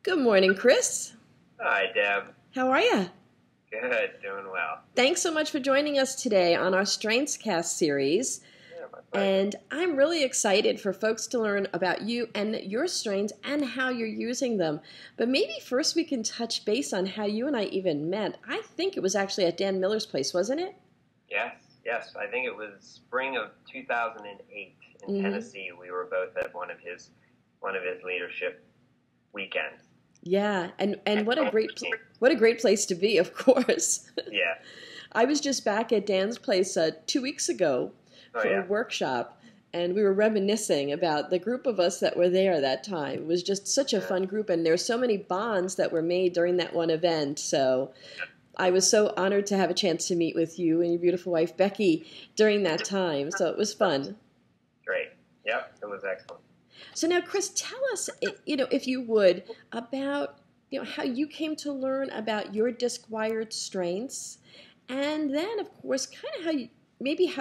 Good morning, Chris. Hi, Deb. How are you? Good, doing well. Thanks so much for joining us today on our StrengthCast series. Yeah, my pleasure. And I'm really excited for folks to learn about you and your strengths and how you're using them. But maybe first we can touch base on how you and I even met. I think it was actually at Dan Miller's place, wasn't it? Yes. I think it was spring of 2008 in Tennessee. We were both at one of his leadership weekends. Yeah, and what a great place to be, of course. Yeah. I was just back at Dan's place 2 weeks ago for a workshop, and we were reminiscing about the group of us that were there that time. It was just such a fun group, and there were so many bonds that were made during that one event. So I was so honored to have a chance to meet with you and your beautiful wife, Becky, during that time. So it was fun. Great. Yep, it was excellent. So now, Chris, tell us, if you would, about how you came to learn about your disc-wired strengths, and then, of course, kind of how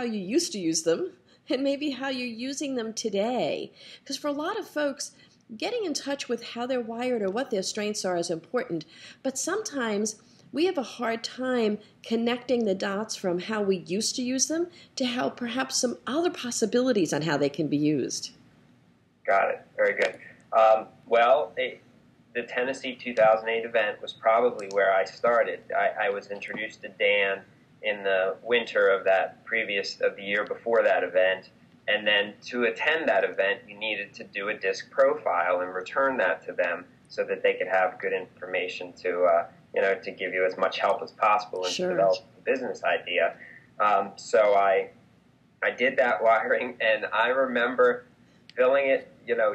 you used to use them, and maybe how you're using them today. Because for a lot of folks, getting in touch with how they're wired or what their strengths are is important, but sometimes we have a hard time connecting the dots from how we used to use them to how perhaps some other possibilities on how they can be used. Got it. Very good. The Tennessee 2008 event was probably where I started. I was introduced to Dan in the winter of the year before that event, and then to attend that event, you needed to do a disc profile and return that to them so that they could have good information to give you as much help as possible in developing the business idea. So I did that wiring, and I remember filling it,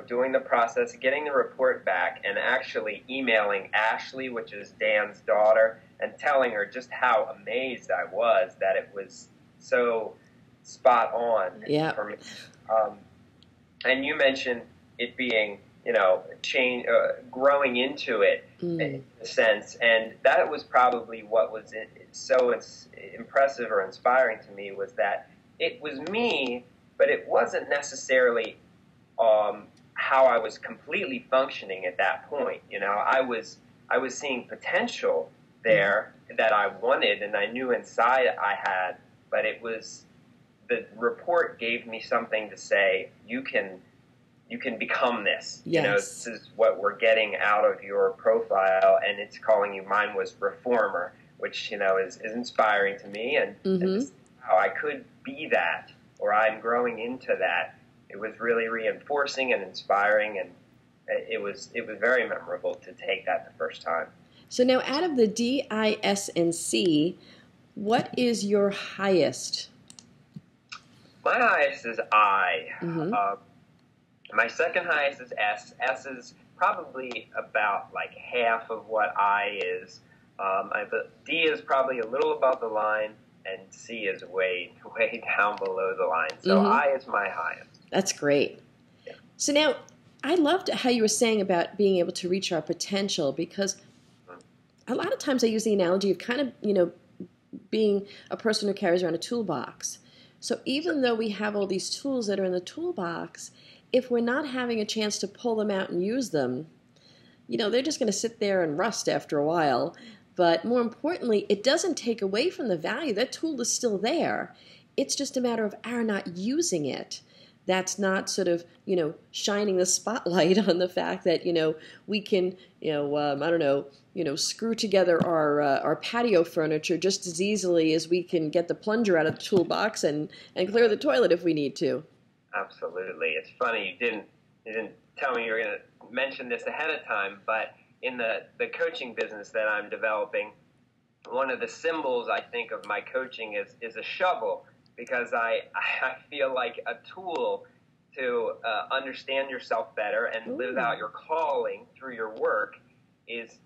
doing the process, getting the report back, and actually emailing Ashley, which is Dan's daughter, and telling her just how amazed I was that it was so spot on for me. And you mentioned it being, growing into it in a sense, and that was probably what was so impressive or inspiring to me, was that it was me, but it wasn't necessarily how I was completely functioning at that point. I was seeing potential there that I wanted, and I knew inside I had, but it was, the report gave me something to say, you can become this. Yes. This is what we're getting out of your profile, and it's calling you, mine was reformer, which, is inspiring to me, and this is how I could be that, or I'm growing into that. It was really reinforcing and inspiring, and it was very memorable to take that the first time. So now, out of the D, I, S, and C, what is your highest? My highest is I. My second highest is S. S is probably about like half of what I is. D is probably a little above the line, and C is way down below the line. So I is my highest. That's great. Yeah. So now, I loved how you were saying about being able to reach our potential, because a lot of times I use the analogy of kind of, being a person who carries around a toolbox. So even though we have all these tools that are in the toolbox, if we're not having a chance to pull them out and use them, they're just going to sit there and rust after a while. But more importantly, it doesn't take away from the value. That tool is still there. It's just a matter of our not using it. That's not sort of, shining the spotlight on the fact that, we can, screw together our patio furniture just as easily as we can get the plunger out of the toolbox and clear the toilet if we need to. Absolutely. It's funny, you didn't tell me you were going to mention this ahead of time, but in the coaching business that I'm developing, one of the symbols, I think, of my coaching is a shovel. Because I feel like a tool to understand yourself better and live out your calling through your work is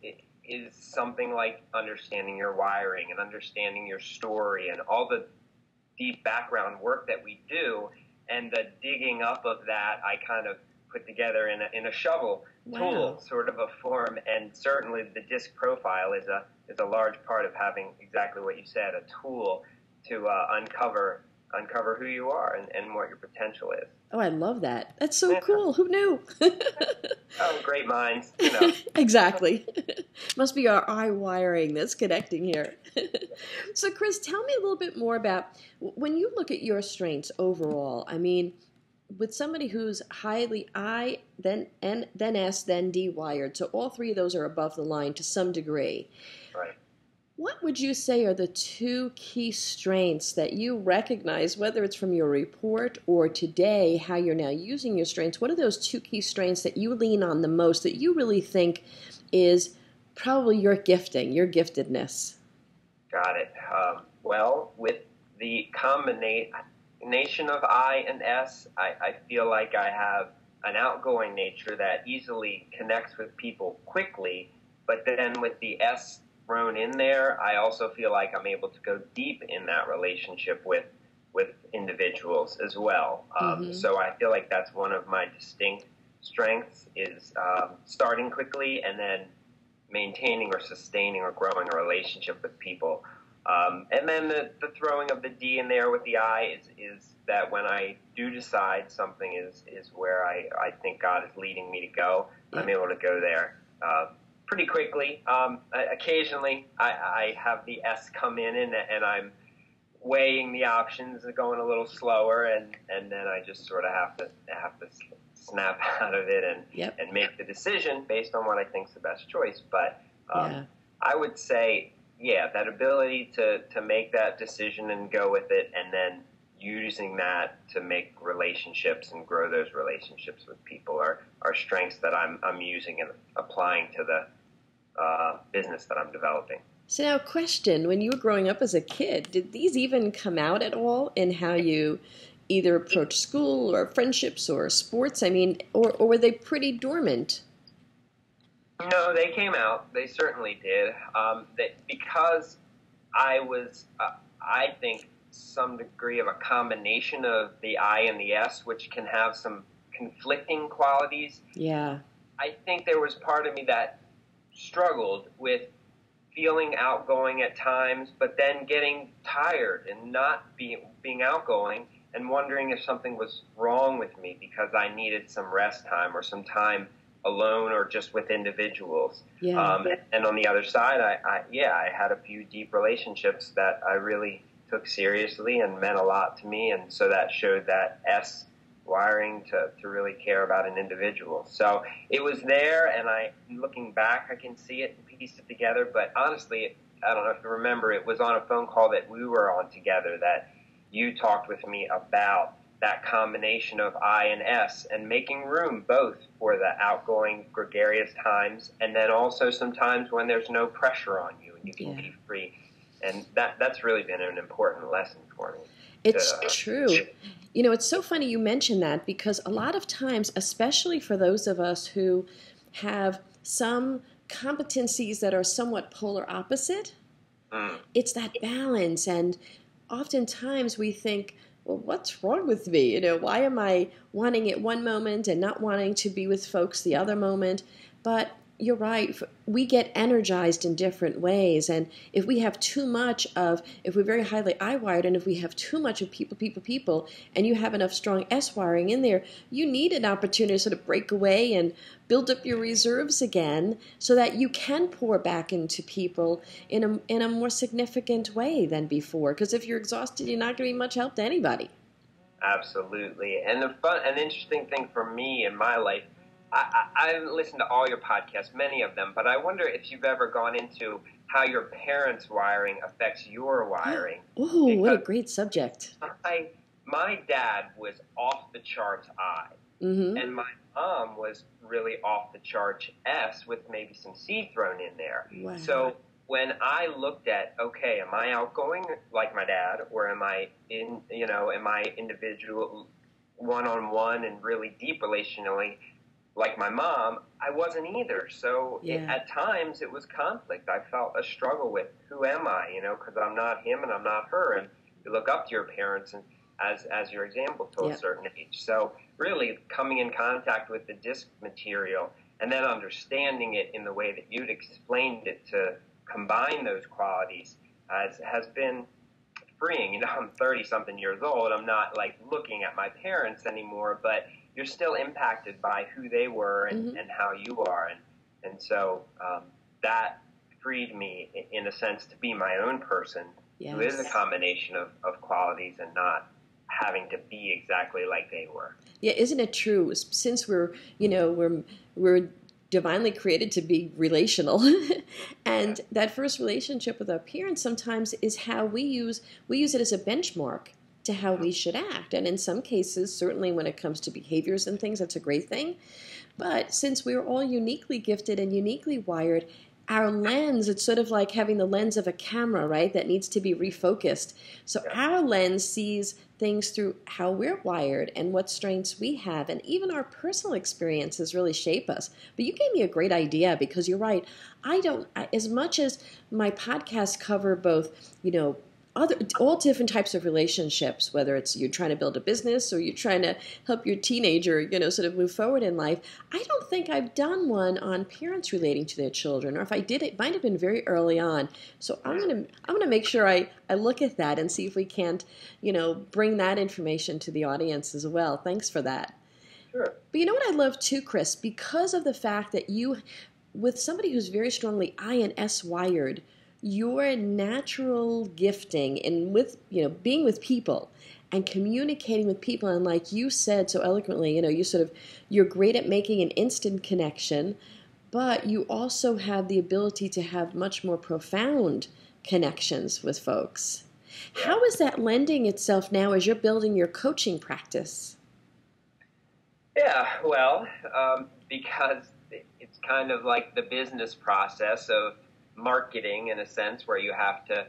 something like understanding your wiring and understanding your story and all the deep background work that we do, and the digging up of that I kind of put together in a shovel tool sort of a form. And certainly the disc profile is a large part of having exactly what you said, a tool to uncover who you are and what your potential is. Oh, I love that. That's so cool. Who knew? Oh, great great minds, you know. Exactly. Must be our eye wiring that's connecting here. So, Chris, tell me a little bit more about when you look at your strengths overall. I mean, with somebody who's highly I, then N, then S, then D wired, so all three of those are above the line to some degree. Right. What would you say are the two key strengths that you recognize, whether it's from your report or today, how you're now using your strengths? What are those two key strengths that you lean on the most, that you really think is probably your gifting, your giftedness? Got it. Well, with the combination of I and S, I feel like I have an outgoing nature that easily connects with people quickly, but then with the S thrown in there, I also feel like I'm able to go deep in that relationship with individuals as well. So I feel like that's one of my distinct strengths is starting quickly and then maintaining or sustaining or growing a relationship with people. And then the throwing of the D in there with the I is that when I do decide something is where I think God is leading me to go, I'm able to go there pretty quickly. Occasionally, I have the S come in and I'm weighing the options and going a little slower, and then I just sort of have to snap out of it and make the decision based on what I think is the best choice. But I would say, that ability to make that decision and go with it, and then using that to make relationships and grow those relationships with people are strengths that I'm using and applying to the business that I'm developing. So now, question, when you were growing up as a kid, did these even come out at all in how you either approach school or friendships or sports? I mean, or were they pretty dormant? No, they came out. They certainly did. Because I was, I think, some degree of a combination of the I and the S, which can have some conflicting qualities. Yeah. I think there was part of me that struggled with feeling outgoing at times, but then getting tired and not being outgoing and wondering if something was wrong with me because I needed some rest time or some time alone or just with individuals. Yeah. And on the other side, I had a few deep relationships that I really took seriously and meant a lot to me, and so that showed that S wiring to really care about an individual. So it was there, and looking back, I can see it and piece it together, but honestly, I don't know if you remember, it was on a phone call that we were on together that you talked with me about that combination of I and S and making room both for the outgoing, gregarious times and then also sometimes when there's no pressure on you and you can be free. And that's really been an important lesson for me. It's true. You know, it's so funny you mention that because a lot of times, especially for those of us who have some competencies that are somewhat polar opposite, it's that balance. And oftentimes we think, well, what's wrong with me? You know, why am I wanting it one moment and not wanting to be with folks the other moment? But you're right. We get energized in different ways. And if we have too much if we're very highly I-wired, and if we have too much of people, and you have enough strong S-wiring in there, you need an opportunity to sort of break away and build up your reserves again so that you can pour back into people in a more significant way than before. Because if you're exhausted, you're not going to be much help to anybody. Absolutely. And an interesting thing for me in my life, I listened to all your podcasts, many of them, but I wonder if you've ever gone into how your parents' wiring affects your wiring. Oh, what a great subject. My dad was off the charts I, and my mom was really off the charts S with maybe some C thrown in there. Wow. So when I looked at, okay, am I outgoing like my dad, or am I individual one-on-one and really deep relationally like my mom, I wasn't either. So at times it was conflict. I felt a struggle with who am I, because I'm not him and I'm not her. And you look up to your parents and as your example to a certain age. So really coming in contact with the disc material and then understanding it in the way that you'd explained it to combine those qualities has been freeing. I'm 30-something years old. I'm not like looking at my parents anymore, but you're still impacted by who they were and how you are. And so that freed me, in a sense, to be my own person, who is a combination of qualities and not having to be exactly like they were. Yeah, isn't it true? Since we're divinely created to be relational, and that first relationship with our parents sometimes is how we use it as a benchmark to how we should act. And in some cases, certainly when it comes to behaviors and things, that's a great thing. But since we're all uniquely gifted and uniquely wired, our lens, it's sort of like having the lens of a camera, right, that needs to be refocused. So our lens sees things through how we're wired and what strengths we have, and even our personal experiences really shape us. But you gave me a great idea, because you're right. As much as my podcasts cover both, all different types of relationships, whether it's you're trying to build a business or you're trying to help your teenager, sort of move forward in life. I don't think I've done one on parents relating to their children, or if I did, it might have been very early on. So I'm gonna make sure I look at that and see if we can't, bring that information to the audience as well. Thanks for that. Sure. But you know what I love too, Chris, because of the fact that you, with somebody who's very strongly I and S wired, your natural gifting and with being with people and communicating with people, and like you said so eloquently, you're great at making an instant connection, but you also have the ability to have much more profound connections with folks. How is that lending itself now as you're building your coaching practice? Yeah, well, because it's kind of like the business process of marketing, in a sense, where you have to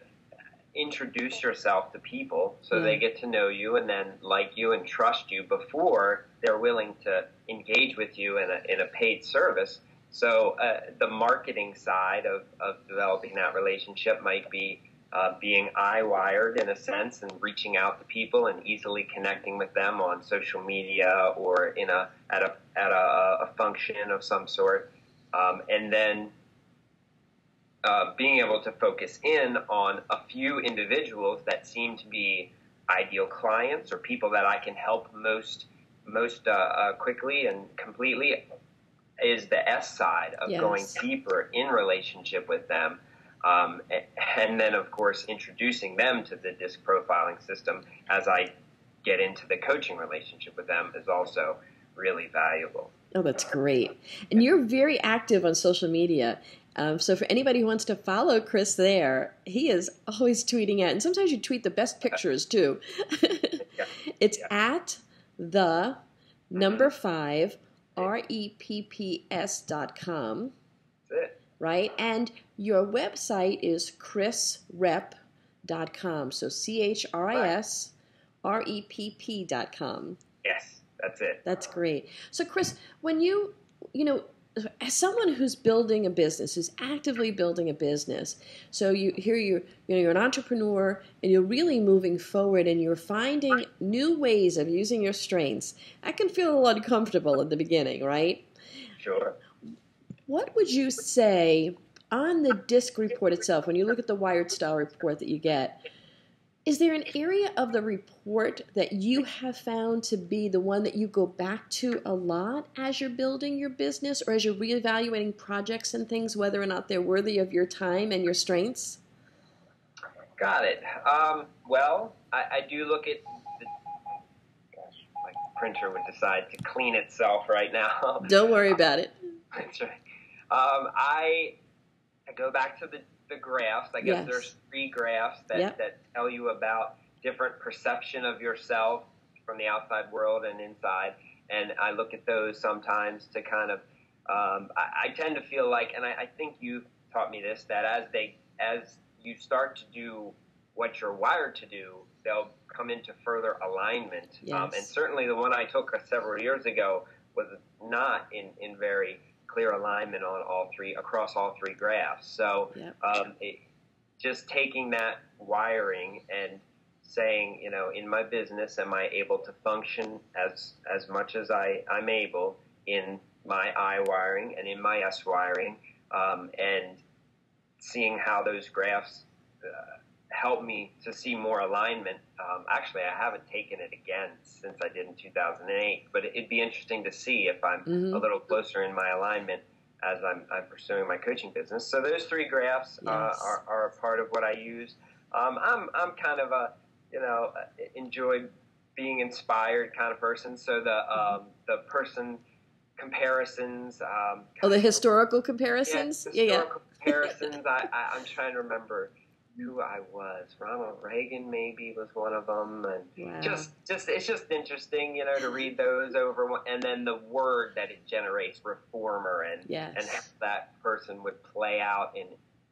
introduce yourself to people so they get to know you and then like you and trust you before they're willing to engage with you in a paid service. So the marketing side of developing that relationship might be being eye-wired, in a sense, and reaching out to people and easily connecting with them on social media or at a function of some sort, and then being able to focus in on a few individuals that seem to be ideal clients or people that I can help most quickly and completely is the S side of going deeper in relationship with them. And then, of course, introducing them to the DISC profiling system as I get into the coaching relationship with them is also really valuable. Oh, that's great. And you're very active on social media. So for anybody who wants to follow Chris there, he is always tweeting out. And sometimes you tweet the best pictures, too. It's at the number 5 REPPS.com. That's it. Right? And your website is chrisrepp.com. So CHRISREPP.com. Yes, that's it. That's great. So Chris, when as someone who's building a business, who's actively building a business, so you're an entrepreneur and you're really moving forward and you're finding new ways of using your strengths, that can feel a little uncomfortable at the beginning, right? Sure. What would you say on the DISC report itself, when you look at the Wired Style report that you get, is there an area of the report that you have found to be the one that you go back to a lot as you're building your business or as you're reevaluating projects and things, whether or not they're worthy of your time and your strengths? Got it. Well, I do look at gosh, my printer would decide to clean itself right now. Don't worry about it. That's right. I go back to the graphs. I guess there's 3 graphs that tell you about different perception of yourself from the outside world and inside. And I look at those sometimes to kind of, I tend to feel like, and I think you taught me this, that as you start to do what you're wired to do, they'll come into further alignment. Yes. And certainly the one I took several years ago was not in very clear alignment on across all 3 graphs. So just taking that wiring and saying, in my business, am I able to function as much as I'm able in my I wiring and in my S wiring, and seeing how those graphs helped me to see more alignment. Actually, I haven't taken it again since I did in 2008, but it'd be interesting to see if I'm a little closer in my alignment as I'm pursuing my coaching business. So those 3 graphs are a part of what I use. I'm kind of a, enjoy being inspired kind of person. So the person comparisons. The historical comparisons? Historical comparisons. I'm trying to remember who I was. Ronald Reagan maybe was one of them, and just it's just interesting, to read those over, and then the word that it generates, reformer, and how that person would play out in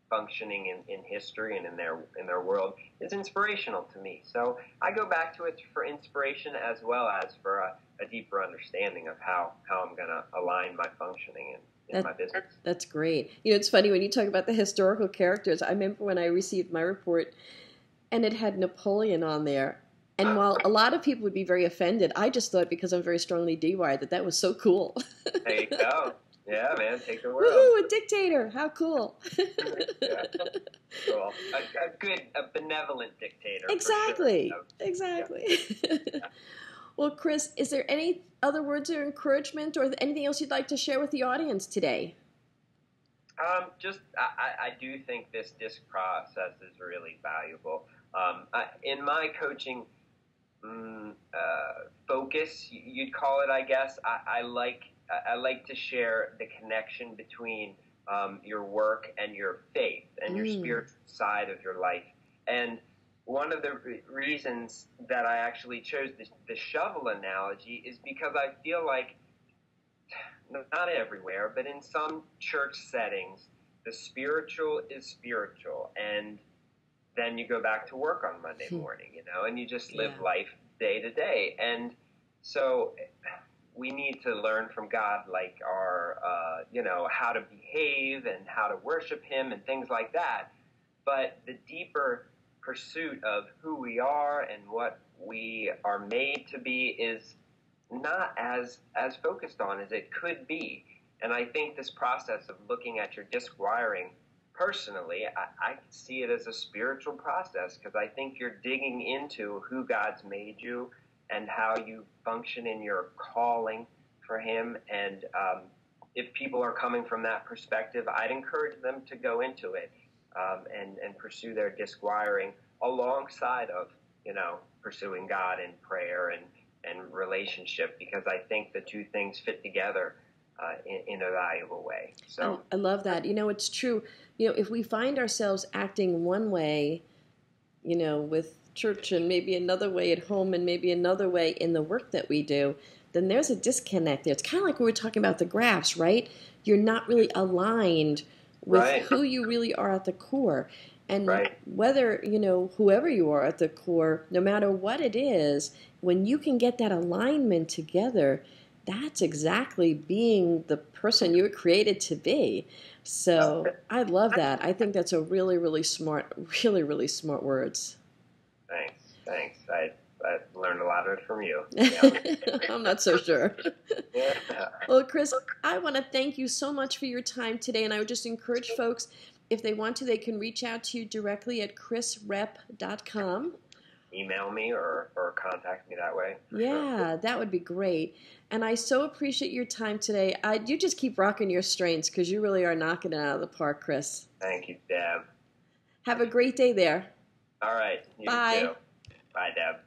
functioning in history and in their world is inspirational to me. So I go back to it for inspiration as well as for a deeper understanding of how I'm going to align my functioning in my business. That's great. It's funny when you talk about the historical characters. I remember when I received my report and it had Napoleon on there. And while a lot of people would be very offended, I just thought, because I'm very strongly D-wired, that was so cool. There you go. Yeah, man, take the word. Woohoo, a dictator. How cool. Yeah. Cool. A benevolent dictator. Exactly. For sure. Exactly. Yeah. Well, Chris, is there any other words of encouragement or anything else you'd like to share with the audience today? I do think this DISC process is really valuable. In my coaching focus, you'd call it, I guess, I like to share the connection between your work and your faith and your spiritual side of your life. And one of the reasons that I actually chose the shovel analogy is because I feel like, not everywhere, but in some church settings, the spiritual is spiritual, and then you go back to work on Monday morning, and you just live life day to day. And so we need to learn from God, like our, how to behave and how to worship Him and things like that. But the deeper pursuit of who we are and what we are made to be is not as focused on as it could be. And I think this process of looking at your DISC wiring personally, I see it as a spiritual process, because I think you're digging into who God's made you and how you function in your calling for Him. And if people are coming from that perspective, I'd encourage them to go into it and pursue their DISC wiring alongside of, pursuing God in prayer and relationship, because I think the two things fit together in a valuable way. So I love that. It's true. If we find ourselves acting one way, with church and maybe another way at home and maybe another way in the work that we do, then there's a disconnect there. It's kind of like we were talking about the graphs, right? You're not really aligned with who you really are at the core. And whether, whoever you are at the core, no matter what it is, when you can get that alignment together, that's exactly being the person you were created to be. So I love that. I think that's a really, really smart words. Thanks. I learned a lot of it from you. I'm not so sure. Well, Chris, I want to thank you so much for your time today, and I would just encourage folks, if they want to, they can reach out to you directly at chrisrepp.com. Email me or contact me that way. Sure. That would be great. And I so appreciate your time today. You just keep rocking your strengths, because you really are knocking it out of the park, Chris. Thank you, Deb. Have a great day there. All right. Bye. You too. Bye, Deb.